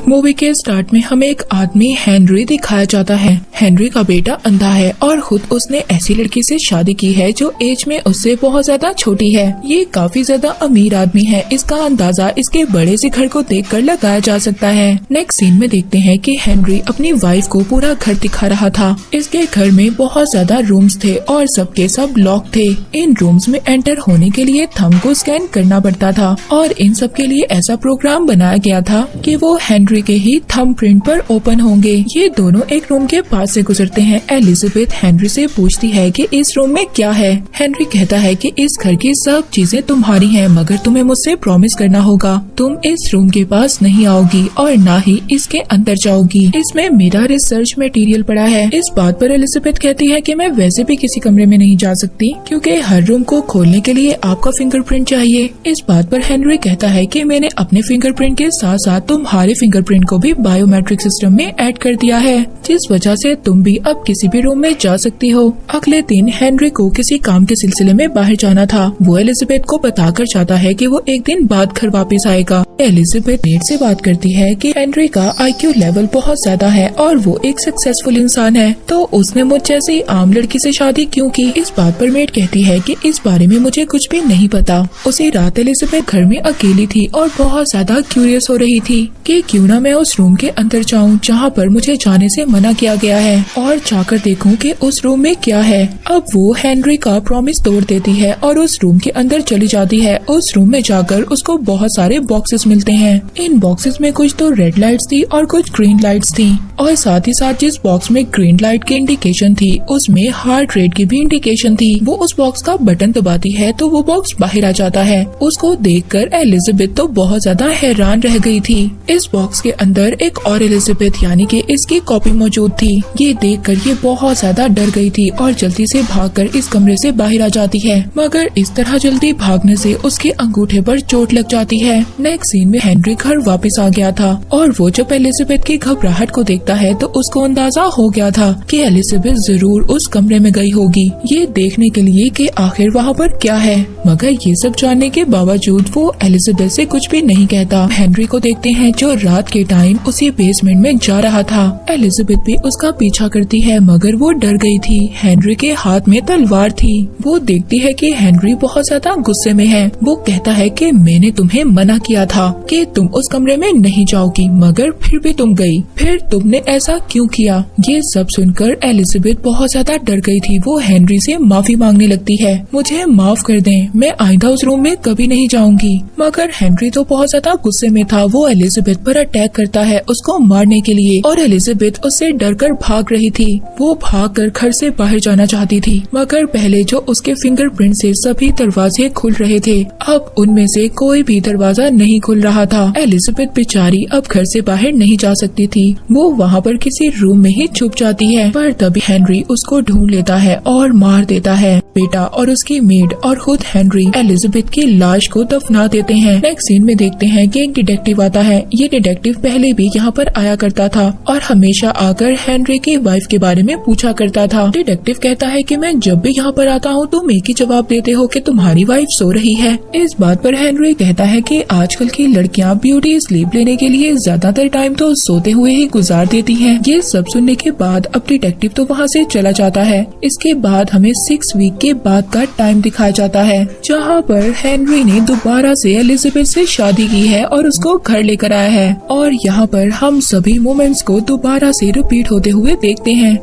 Movie के start में हमें एक आदमी हेनरी दिखाया जाता है। हेनरी का बेटा अंधा है और खुद उसने ऐसी लड़की से शादी की है जो एज में उससे बहुत ज्यादा छोटी है। ये काफी ज्यादा अमीर आदमी है, इसका अंदाजा इसके बड़े से घर को देखकर लगाया जा सकता है। नेक्स्ट सीन में देखते हैं कि हेनरी अपनी वाइफ को पूरा घर दिखा रहा था। इसके घर में बहुत ज्यादा रूम्स थे और सबके सब लॉक थे। इन रूम्स में एंटर होने के लिए थंब को स्कैन करना पड़ता था और इन सब के लिए ऐसा प्रोग्राम बनाया गया था कि वो हेनरी के ही थंब प्रिंट पर ओपन होंगे। ये दोनों एक रूम के पास से गुजरते हैं। एलिजाबेथ हेनरी से पूछती है कि इस रूम में क्या है। हेनरी कहता है कि इस घर की सब चीजें तुम्हारी हैं, मगर तुम्हें मुझसे प्रॉमिस करना होगा तुम इस रूम के पास नहीं आओगी और ना ही इसके अंदर जाओगी। इसमें मेरा रिसर्च मटेरियल पड़ा है। इस बात पर एलिजाबेथ कहती है कि मैं वैसे भी किसी कमरे में नहीं जा सकती क्योंकि हर रूम को खोलने के लिए आपका फिंगरप्रिंट चाहिए। इस बात पर हेनरी कहता है कि मैंने अपने फिंगरप्रिंट के साथ साथ तुम्हारे फिंगरप्रिंट को भी बायोमेट्रिक सिस्टम में ऐड कर दिया है, जिस वजह से तुम भी अब किसी भी रूम में जा सकती हो। अगले दिन हेनरी को किसी काम के सिलसिले में बाहर जाना था। वो एलिजाबेथ को बताकर चाहता है कि वो एक दिन बाद घर वापस आएगा। एलिजाबेथ मेड से बात करती है कि हेनरी का IQ लेवल बहुत ज्यादा है और वो एक सक्सेसफुल इंसान है, तो उसने मुझ जैसी आम लड़की से शादी क्यों की। इस बात पर मेड कहती है कि इस बारे में मुझे कुछ भी नहीं पता। उसी रात एलिजाबेथ घर में अकेली थी और बहुत ज्यादा क्यूरियस हो रही थी कि क्यों ना मैं उस रूम के अंदर जाऊं जहां पर मुझे जाने से मना किया गया है और जाकर देखूं कि उस रूम में क्या है। अब वो हेनरी का प्रॉमिस तोड़ देती है और उस रूम के अंदर चली जाती है। उस रूम में जाकर उसको बहुत सारे बॉक्सेस मिलते हैं। इन बॉक्सेस में कुछ तो रेड लाइट्स थी और कुछ ग्रीन लाइट्स थी और साथ ही साथ जिस बॉक्स में ग्रीन लाइट की इंडिकेशन थी उसमें हार्ट रेट की भी इंडिकेशन थी। वो उस बॉक्स का बटन दबाती है तो वो बॉक्स बाहर आ जाता है। उसको देखकर एलिजाबेथ तो बहुत ज्यादा हैरान रह गई थी। इस बॉक्स के अंदर एक और एलिजाबेथ यानी कि इसकी कॉपी मौजूद थी। ये देखकर ये बहुत ज्यादा डर गई थी और जल्दी से भागकर इस कमरे से बाहर आ जाती है, मगर इस तरह जल्दी भागने से उसके अंगूठे पर चोट लग जाती है। नेक्स्ट सीन में हेनरी घर वापस आ गया था और वो जब एलिजाबेथ की घबराहट को देखता है तो उसको अंदाजा हो गया था कि एलिजाबेथ जरूर उस कमरे में गई होगी, ये देखने के लिए कि आखिर वहाँ पर क्या है। मगर ये सब जानने के बावजूद वो एलिजाबेथ से कुछ भी नहीं कहता। हेनरी को देखते हैं जो रात के टाइम उसी बेसमेंट में जा रहा था। एलिजाबेथ भी उसका पीछा करती है मगर वो डर गई थी। हेनरी के हाथ में तलवार थी। वो देखती है कि हेनरी बहुत ज्यादा गुस्से में है। वो कहता है कि मैंने तुम्हें मना किया था कि तुम उस कमरे में नहीं जाओगी, मगर फिर भी तुम गई। फिर तुमने ऐसा क्यों किया। ये सब सुनकर एलिजाबेथ बहुत ज्यादा डर गई थी। वो हेनरी से माफी मांगने लगती है, मुझे माफ कर दें, मैं आइंदा उस रूम में कभी नहीं जाऊंगी। मगर हेनरी तो बहुत ज्यादा गुस्से में था। वो एलिजाबेथ पर अटैक करता है उसको मारने के लिए और एलिजाबेथ उससे डरकर भाग रही थी। वो भागकर घर से बाहर जाना चाहती थी, मगर पहले जो उसके फिंगरप्रिंट से सभी दरवाजे खुल रहे थे, अब उनमें से कोई भी दरवाजा नहीं खुल रहा था। एलिजाबेथ बेचारी अब घर से बाहर नहीं जा सकती थी। वो वहाँ पर किसी रूम में ही छुप जाती है, पर तभी हेनरी उसको ढूंढ लेता है और मार देता है। बेटा और उसकी मेड और खुद हेनरी एलिजाबेथ की लाश को दफना देते हैं। नेक्स्ट सीन में देखते हैं कि एक डिटेक्टिव आता है। ये डिटेक्टिव पहले भी यहाँ पर आया करता था और हमेशा आकर हेनरी की वाइफ के बारे में पूछा करता था। डिटेक्टिव कहता है कि मैं जब भी यहाँ पर आता हूँ तुम एक ही जवाब देते हो कि तुम्हारी वाइफ सो रही है। इस बात पर हेनरी कहता है कि आजकल की लड़कियाँ ब्यूटी स्लीप लेने के लिए ज्यादातर टाइम तो सोते हुए ही गुजार देती हैं। ये सब सुनने के बाद अब डिटेक्टिव तो वहाँ से चला जाता है। इसके बाद हमें 6 वीक के बाद का टाइम दिखाया जाता है जहाँ पर हेनरी ने दोबारा से एलिजाबेथ से शादी की है और उसको घर लेकर आया है और यहाँ पर हम सभी मोमेंट्स को दोबारा से रिपीट होते हुए देखते हैं।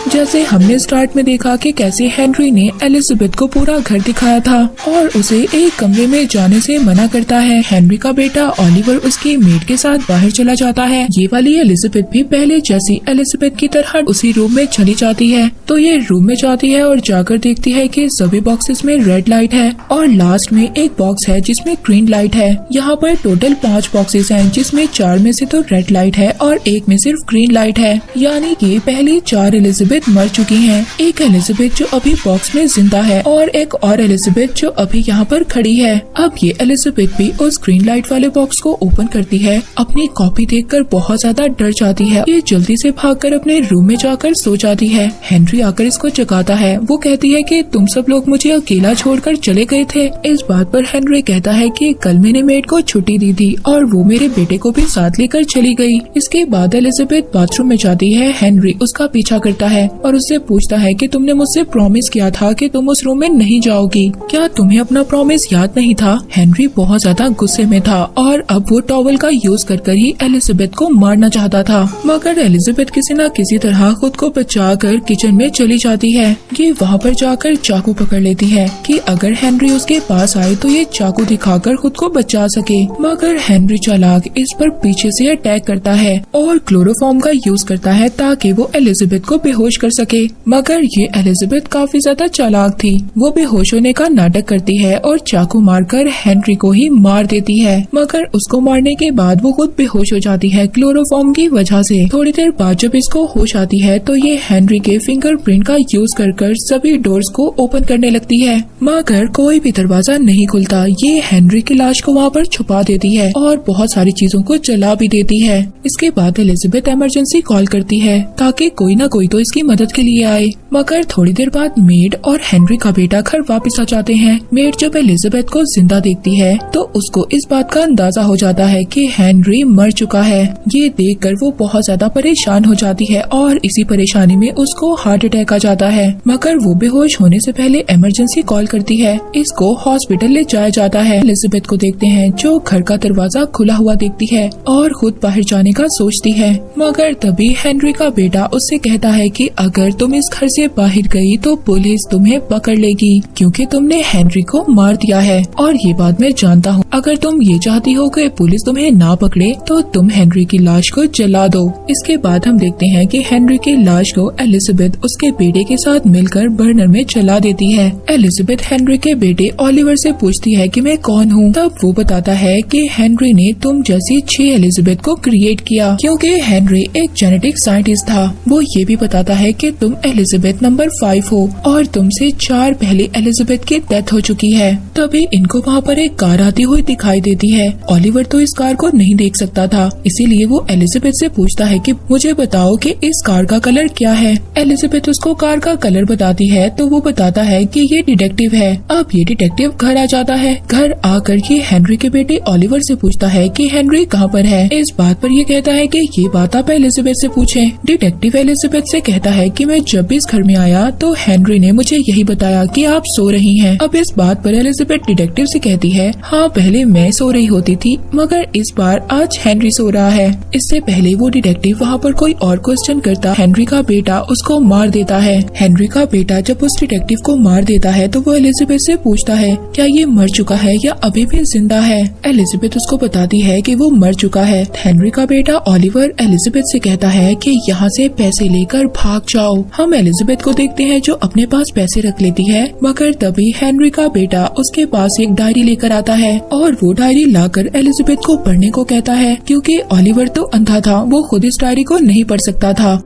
जैसे हमने स्टार्ट में देखा कि कैसे हेनरी ने एलिजाबेथ को पूरा घर दिखाया था और उसे एक कमरे में जाने से मना करता है। हेनरी का बेटा ओलिवर उसकी मेड के साथ बाहर चला जाता है। ये वाली एलिजाबेथ भी पहले जैसी एलिजाबेथ की तरह उसी रूम में चली जाती है। तो ये रूम में जाती है और जाकर देखती है कि सभी बॉक्सेस में रेड लाइट है और लास्ट में एक बॉक्स है जिसमें ग्रीन लाइट है। यहाँ पर टोटल 5 बॉक्सेस हैं जिसमें 4 में से तो रेड लाइट है और एक में सिर्फ ग्रीन लाइट है, यानी कि पहली 4 एलिजाबेथ एलिजाबेथ मर चुकी हैं। एक एलिजाबेथ जो अभी बॉक्स में जिंदा है और एक और एलिजाबेथ जो अभी यहाँ पर खड़ी है। अब ये एलिजाबेथ भी उस ग्रीन लाइट वाले बॉक्स को ओपन करती है। अपनी कॉपी देखकर बहुत ज्यादा डर जाती है। ये जल्दी से भागकर अपने रूम में जाकर सो जाती है। हेनरी आकर इसको जगाता है। वो कहती है कि तुम सब लोग मुझे अकेला छोड़कर चले गए थे। इस बात पर हेनरी कहता है कि कल मैंने मेड को छुट्टी दी थी और वो मेरे बेटे को भी साथ लेकर चली गई। इसके बाद एलिजाबेथ बाथरूम में जाती है। हेनरी उसका पीछा करता है और उससे पूछता है कि तुमने मुझसे प्रॉमिस किया था कि तुम उस रूम में नहीं जाओगी, क्या तुम्हें अपना प्रॉमिस याद नहीं था? हेनरी बहुत ज्यादा गुस्से में था और अब वो टॉवल का यूज कर ही एलिजाबेथ को मारना चाहता था, मगर एलिजाबेथ किसी न किसी तरह खुद को बचाकर किचन में चली जाती है। ये वहाँ पर जाकर चाकू पकड़ लेती है कि अगर हेनरी उसके पास आए तो ये चाकू दिखाकर खुद को बचा सके, मगर हेनरी चालाक इस पर पीछे से अटैक करता है और क्लोरोफॉर्म का यूज करता है ताकि वो एलिजाबेथ को बेहोश कर सके। मगर ये एलिजाबेथ काफी ज्यादा चालाक थी। वो बेहोश होने का नाटक करती है और चाकू मारकर हेनरी को ही मार देती है, मगर उसको मारने के बाद वो खुद बेहोश हो जाती है क्लोरोफॉर्म की वजह से। थोड़ी देर बाद जब इसको होश आती है तो ये हेनरी के फिंगरप्रिंट का यूज कर सभी डोर्स को ओपन करने लगती है, मगर कोई भी दरवाजा नहीं खुलता। ये हेनरी की लाश को वहाँ पर छुपा देती है और बहुत सारी चीजों को जला भी देती है। इसके बाद एलिजाबेथ इमरजेंसी कॉल करती है ताकि कोई न कोई तो इसकी मदद के लिए आए, मगर थोड़ी देर बाद मेड और हेनरी का बेटा घर वापस आ जाते हैं। मेड जब एलिजाबेथ को जिंदा देखती है तो उसको इस बात का अंदाजा हो जाता है कि हेनरी मर चुका है। ये देखकर वो बहुत ज्यादा परेशान हो जाती है और इसी परेशानी में उसको हार्ट अटैक आ जाता है, मगर वो बेहोश होने से पहले इमरजेंसी कॉल करती है। इसको हॉस्पिटल ले जाया जाता है। एलिजाबेथ को देखते हैं जो घर का दरवाजा खुला हुआ देखती है और खुद बाहर जाने का सोचती है, मगर तभी हेनरी का बेटा उससे कहता है कि अगर तुम इस घर से बाहर गई तो पुलिस तुम्हें पकड़ लेगी क्योंकि तुमने हेनरी को मार दिया है। और ये बात मैं जानता हूँ, अगर तुम ये चाहती हो कि पुलिस तुम्हें ना पकड़े तो तुम हेनरी की लाश को जला दो। इसके बाद हम देखते हैं कि हेनरी की लाश को एलिजाबेथ उसके बेटे के साथ मिलकर बर्नर में जला देती है। एलिजाबेथ हेनरी के बेटे ओलिवर से पूछती है कि मैं कौन हूँ। तब वो बताता है कि हेनरी ने तुम जैसी 6 एलिजाबेथ को क्रिएट किया क्योंकि हेनरी एक जेनेटिक साइंटिस्ट था। वो ये भी बताता है कि तुम एलिजाबेथ नंबर 5 हो और तुमसे 4 पहले एलिजाबेथ की डेथ हो चुकी है। तभी इनको वहाँ पर एक कार आती हुई दिखाई देती है। ओलिवर तो इस कार को नहीं देख सकता था, इसीलिए वो एलिजाबेथ से पूछता है कि मुझे बताओ कि इस कार का कलर क्या है। एलिजाबेथ उसको कार का कलर बताती है तो वो बताता है कि ये डिटेक्टिव है। अब ये डिटेक्टिव घर आ जाता है। घर आकर ये हेनरी के बेटे ओलिवर से पूछता है कि हेनरी कहाँ पर है। इस बात पर ये कहता है कि ये बात आप एलिजाबेथ से पूछें। डिटेक्टिव एलिजाबेथ से कहता है कि मैं जब भी इस घर में आया तो हेनरी ने मुझे यही बताया कि आप सो रही हैं। अब इस बात पर एलिजाबेथ डिटेक्टिव से कहती है, हाँ पहले मैं सो रही होती थी मगर इस बार आज हेनरी सो रहा है। इससे पहले वो डिटेक्टिव वहाँ पर कोई और क्वेश्चन करता, हेनरी का बेटा उसको मार देता है। हेनरी का बेटा जब उस डिटेक्टिव को मार देता है तो वो एलिजाबेथ से पूछता है क्या ये मर चुका है या अभी भी जिंदा है। एलिजाबेथ उसको बताती है कि वो मर चुका है। हेनरी का बेटा ओलिवर एलिजाबेथ से कहता है कि यहाँ से पैसे लेकर भाग जाओ। हम एलिजाबेथ को देखते हैं जो अपने पास पैसे रख लेती है, मगर तभी हेनरी का बेटा उसके पास एक डायरी लेकर आता है और वो डायरी लाकर एलिजाबेथ को पढ़ने को कहता है क्योंकि ओलिवर तो अंधा था, वो खुद इस डायरी को नहीं पढ़ सकता था।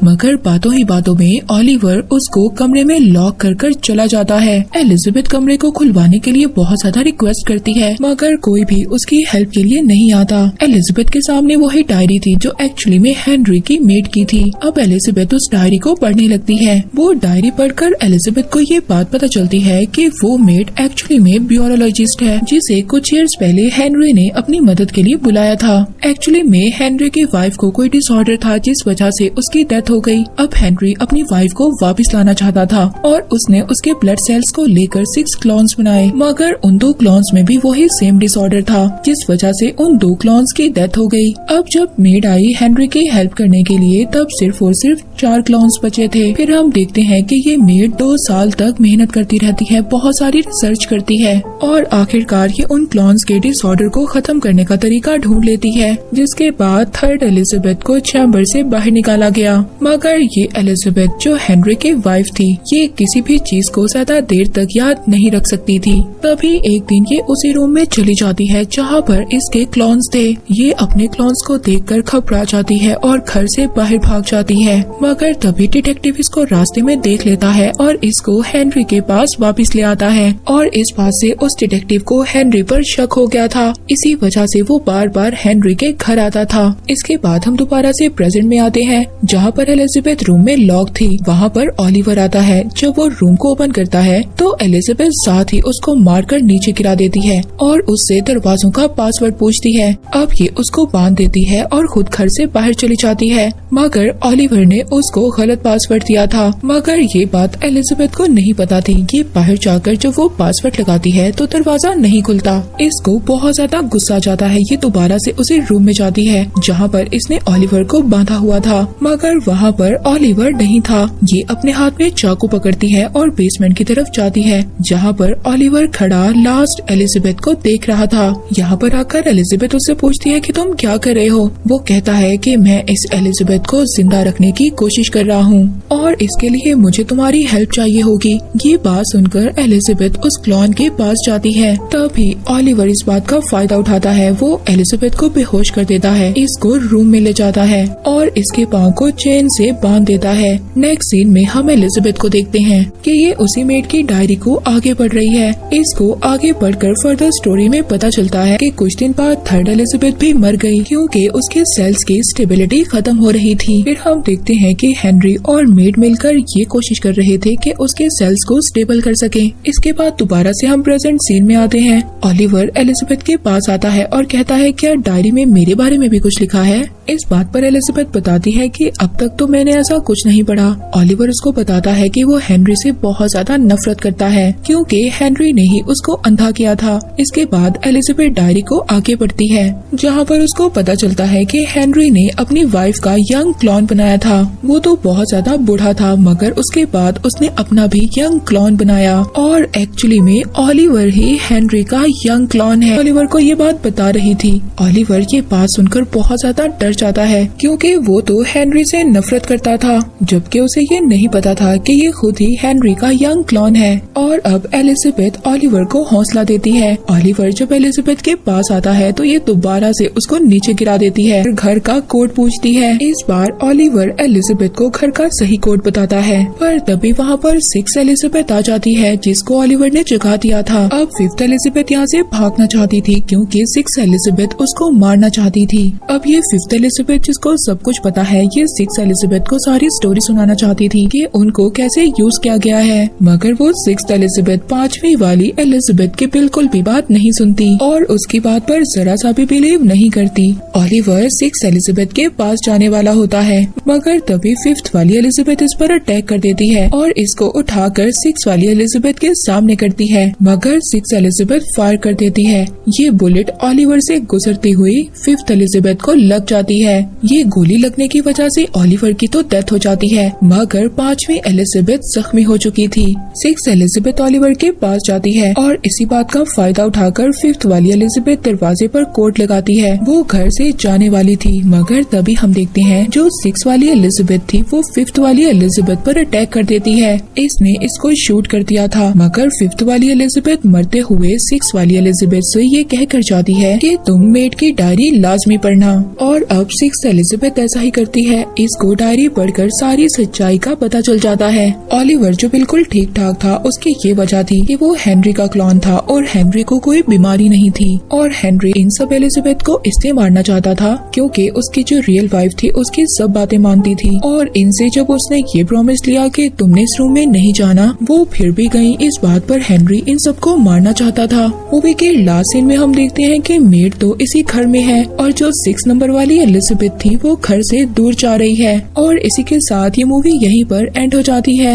मगर बातों ही बातों में ओलिवर उसको कमरे में लॉक कर चला जाता है। एलिजाबेथ कमरे को खुलवाने के लिए बहुत ज्यादा रिक्वेस्ट करती है, मगर कोई भी उसकी हेल्प के लिए नहीं आता। एलिजाबेथ के सामने वही डायरी थी जो एक्चुअली में हेनरी की मेड की थी। अब एलिजाबेथ उस डायरी को पढ़ने लगती है। वो डायरी पढ़कर एलिजाबेथ को ये बात पता चलती है कि वो मेड एक्चुअली में ब्यूरोलॉजिस्ट है, जिसे कुछ ईयर्स पहले हेनरी ने अपनी मदद के लिए बुलाया था। एक्चुअली में हेनरी की वाइफ को कोई डिसऑर्डर था जिस वजह से उसकी डेथ हो गई। अब हेनरी अपनी वाइफ को वापस लाना चाहता था और उसने उसके ब्लड सेल्स को लेकर 6 क्लोन्स बनाए, मगर उन 2 क्लोन्स में भी वही सेम डिसऑर्डर था जिस वजह से उन 2 क्लोन्स की डेथ हो गई। अब जब मेड आई हेनरी की हेल्प करने के लिए तब सिर्फ और सिर्फ 4 क्लोन्स बचे थे। फिर हम देखते हैं कि ये मेड 2 साल तक मेहनत करती रहती है, बहुत सारी रिसर्च करती है और आखिरकार ये उन क्लोन्स के डिसऑर्डर को खत्म करने का तरीका ढूंढ लेती है, जिसके बाद 3rd एलिजाबेथ को चैम्बर से बाहर निकाला गया। मगर ये एलिजाबेथ जो हेनरी की वाइफ थी, ये किसी भी चीज को ज्यादा देर तक याद नहीं रख सकती थी। तभी एक दिन ये उसी रूम में चली जाती है जहाँ पर इसके क्लॉन्स थे। ये अपने क्लॉन्स को देखकर घबरा जाती है और घर से बाहर भाग जाती है। मगर तभी डिटेक्टिव इसको रास्ते में देख लेता है और इसको हेनरी के पास वापस ले आता है। और इस बात से उस डिटेक्टिव को हेनरी पर शक हो गया था। इसी वजह से वो बार बार हेनरी के घर आता था। इसके बाद हम दोबारा से प्रेजेंट में आते हैं जहाँ पर एलिजाबेथ रूम में लॉक थी। वहाँ पर ओलिवर आता है। जब वो रूम को ओपन करता है तो एलिजाबेथ साथ ही उसको मारकर नीचे गिरा देती है और उससे दरवाजों का पासवर्ड पूछती है। अब ये उसको बांध देती है और खुद घर से बाहर चली जाती है। मगर ओलिवर ने उसको गलत पासवर्ड दिया था। मगर ये बात एलिजाबेथ को नहीं पता थी। ये बाहर जाकर जब वो पासवर्ड लगाती है तो दरवाजा नहीं खुलता। इसको बहुत ज्यादा गुस्सा जाता है। ये दोबारा से उसी रूम में जाती है जहाँ पर इसने ओलिवर को बांधा हुआ था। मगर वहाँ पर ओलिवर नहीं था। ये अपने हाथ में चाकू पकड़ती है और बेसमेंट की तरफ जाती है जहाँ पर ओलिवर खड़ा लास्ट एलिजाबेथ को देख रहा था। यहाँ पर आकर एलिजाबेथ उससे पूछती है कि तुम क्या कर रहे हो। वो कहता है कि मैं इस एलिजाबेथ को जिंदा रखने की कोशिश कर रहा हूँ और इसके लिए मुझे तुम्हारी हेल्प चाहिए होगी। ये बात सुनकर एलिजाबेथ उस क्लॉन के पास जाती है। तभी ओलिवर इस बात का फायदा उठाता है। वो एलिजाबेथ को बेहोश कर देता है, इसको रूम में ले जाता है और इसके पाँव को चेन से बांध देता है। नेक्स्ट सीन में हम एलिजाबेथ को देखते हैं कि ये उसी मेड की डायरी को आगे बढ़ रही है। इसको आगे बढ़कर फर्दर स्टोरी में पता चलता है कि कुछ दिन बाद थर्ड एलिजाबेथ भी मर गई क्योंकि उसके सेल्स की स्टेबिलिटी खत्म हो रही थी। फिर हम देखते हैं कि हेनरी और मेड मिलकर ये कोशिश कर रहे थे कि उसके सेल्स को स्टेबल कर सके। इसके बाद दोबारा से हम प्रेजेंट सीन में आते हैं। ओलिवर एलिजाबेथ के पास आता है और कहता है क्या डायरी में मेरे बारे में भी कुछ लिखा है। इस बात पर एलिजाबेथ बताती है कि अब तक तो मैंने ऐसा कुछ नहीं पढ़ा। ओलिवर उसको बताता है कि वो हेनरी से बहुत ज्यादा नफरत करता है क्योंकि हेनरी ने ही उसको अंधा किया था। इसके बाद एलिजाबेथ डायरी को आगे बढ़ती है जहाँ पर उसको पता चलता है कि हेनरी ने अपनी वाइफ का यंग क्लॉन बनाया था। वो तो बहुत ज्यादा बूढ़ा था मगर उसके बाद उसने अपना भी यंग क्लॉन बनाया और एक्चुअली में ओलिवर ही हेनरी का यंग क्लॉन है। ओलिवर को ये बात बता रही थी। ओलिवर ये बात सुनकर बहुत ज्यादा डर जाता है क्योंकि वो तो हेनरी से नफरत करता था जबकि उसे ये नहीं पता था कि ये खुद ही हेनरी का यंग क्लॉन है। और अब एलिजाबेथ ओलिवर को हौसला देती है। ओलिवर जब एलिजाबेथ के पास आता है तो ये दोबारा से उसको नीचे गिरा देती है। घर का कोड पूछती है। इस बार ओलिवर एलिजाबेथ को घर का सही कोड बताता है पर तभी वहाँ पर 6 एलिजाबेथ आ जाती है जिसको ओलिवर ने जगा दिया था। अब 5th एलिजाबेथ यहाँ से भागना चाहती थी क्योंकि 6 एलिजाबेथ उसको मारना चाहती थी। अब ये 5th एलिजाबेथ जिसको सब कुछ पता है ये 6 एलिजाबेथ को सारी स्टोरी सुनाना चाहती थी कि उनको कैसे यूज किया गया है। मगर वो 6th एलिजाबेथ 5वीं वाली एलिजाबेथ की बिल्कुल भी बात नहीं सुनती और उसकी बात पर जरा सा भी बिलीव नहीं करती। ओलिवर 6 एलिजाबेथ के पास जाने वाला होता है मगर तभी 5th वाली एलिजाबेथ इस पर अटैक कर देती है और इसको उठाकर 6 वाली एलिजाबेथ के सामने करती है मगर 6 एलिजाबेथ फायर कर देती है। ये बुलेट ओलिवर से गुजरती हुई 5th एलिजाबेथ को लग जाती है। ये गोली लगने की वजह से ओलिवर की तो डेथ हो जाती है मगर 5वीं एलिजाबेथ जख्मी हो चुकी थी। 6 एलिजाबेथ ओलिवर के पास जाती है और इसी बात का फायदा उठाकर 5th वाली एलिजाबेथ दरवाजे पर कोड लगाती है। वो घर से जाने वाली थी मगर तभी हम देखते हैं जो 6 वाली एलिजाबेथ थी वो 5th वाली एलिजाबेथ पर अटैक कर देती है। इसने इसको शूट कर दिया था मगर 5th वाली एलिजाबेथ मरते हुए 6 वाली एलिजाबेथ से ये कह कर जाती है कि तुम मेड की डायरी लाजमी पढ़ना। और अब 6 एलिजाबेथ ऐसा ही करती है। इसको डायरी पढ़कर सारी सच्चाई का पता चल जाता है। ओलिवर जो बिल्कुल ठीक ठाक था उसकी ये वजह थी कि वो हेनरी का क्लॉन था और हेनरी को कोई बीमारी नहीं थी और हेनरी इन सब एलिजाबेथ को इसलिए मारना चाहता था क्योंकि उसकी जो रियल वाइफ थी उसकी सब बातें मानती थी और इनसे जब उसने ये प्रॉमिस लिया कि तुमने इस रूम में नहीं जाना वो फिर भी गई। इस बात पर हेनरी इन सबको मारना चाहता था। मूवी के लास्ट सीन में हम देखते हैं कि मेड तो इसी घर में है और जो 6 नंबर वाली एलिजाबेथ थी वो घर से दूर जा रही है और इसी के साथ ये मूवी यहीं पर एंड हो जाती है।